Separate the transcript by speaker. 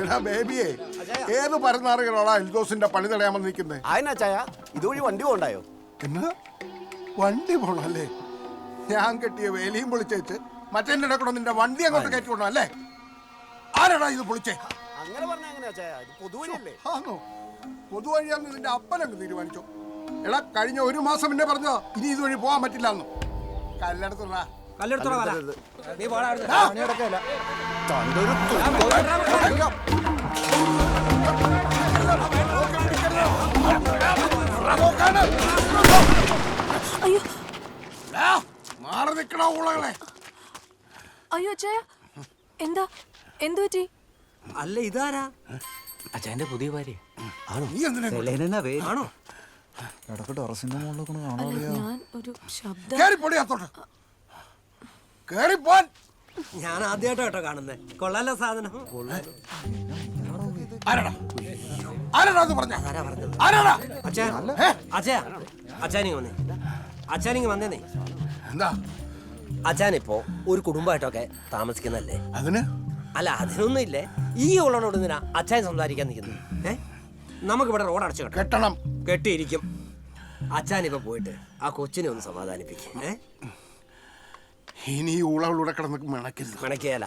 Speaker 1: എടാ ബേബിയെ, ഏത് പരന്നാറുകളോടാ എൽദോസിന്റെ പണി തടയാൻ വന്നിരിക്കുന്നത്?
Speaker 2: അതിനാച്ചായ ഇതുവഴി വണ്ടി പോണ്ടായോ?
Speaker 1: എന്നാ വണ്ടി പോണല്ലേ? ഞാൻ കെട്ടിയ വേലിയും പൊളിച്ചേച്ച് മറ്റേ കൂടെ നിന്റെ വണ്ടി അങ്ങോട്ട് കയറ്റി കൊണ്ടോ അല്ലേ? ആരാടാ ഇത് പൊളിച്ചേ?
Speaker 2: അങ്ങനെ പറഞ്ഞ എങ്ങനെയാ? പൊതുവഴിയല്ലേ?
Speaker 1: ആണോ? പൊതുവഴിയാന്ന് നിന്റെ അപ്പനങ്ങ് തീരുമാനിച്ചോ? എടാ കഴിഞ്ഞ 1 മാസം മുന്നേ പറഞ്ഞോ ഇനി ഇതുവഴി പോകാൻ പറ്റില്ലെന്ന്. കല്ലെടുത്തുള്ള മാറി നിൽക്കണ ഊളകളെ.
Speaker 3: അയ്യോ അച്ഛാ, എന്താ എന്തു പറ്റി?
Speaker 4: അല്ല ഇതാരാ? അച്ഛന്റെ പുതിയ ഭാര്യ ആണോ?
Speaker 1: നീ എന്തിനാ
Speaker 4: ആണോ?
Speaker 5: ഇടക്ക് ടെറസിന്റെ മുകളിലൊക്കെ
Speaker 3: അല്ല, ഞാൻ ഒരു ശബ്ദം.
Speaker 1: കേറിപ്പോടിയാത്തോട്ടെ, കേറിപ്പോൻ.
Speaker 4: ഞാൻ ആദ്യമായിട്ടോ കേട്ടോ കാണുന്നേ. കൊള്ളാലോ സാധനം.
Speaker 1: ആരാടാ ആരാടാ അത് പറഞ്ഞ? ആരാടാ?
Speaker 4: അച്ഛാനിങ് വന്നേ. അച്ഛാനിങ് വന്നേന്നേ.
Speaker 1: എന്താ
Speaker 4: അച്ഛനിപ്പോ ഒരു കുടുംബമായിട്ടൊക്കെ താമസിക്കുന്നല്ലേ?
Speaker 1: അതിന്
Speaker 4: അല്ല അതിനൊന്നും ഇല്ലേ. ഈ ഉള്ളവനോട് എന്തിനാ അച്ഛൻ സംസാരിക്കാൻ നിൽക്കുന്നത്? നമുക്കിവിടെ റോഡ് അടച്ചു
Speaker 1: കെട്ടണം.
Speaker 4: കെട്ടിയിരിക്കും. അച്ഛനിപ്പോ പോയിട്ട് ആ കൊച്ചിനെ ഒന്ന് സമാധാനിപ്പിക്കും.
Speaker 1: ഇനി ഈ ഊളകളൂടെ കിടന്ന് മിണക്കരുത്.
Speaker 4: മിണക്കിയാല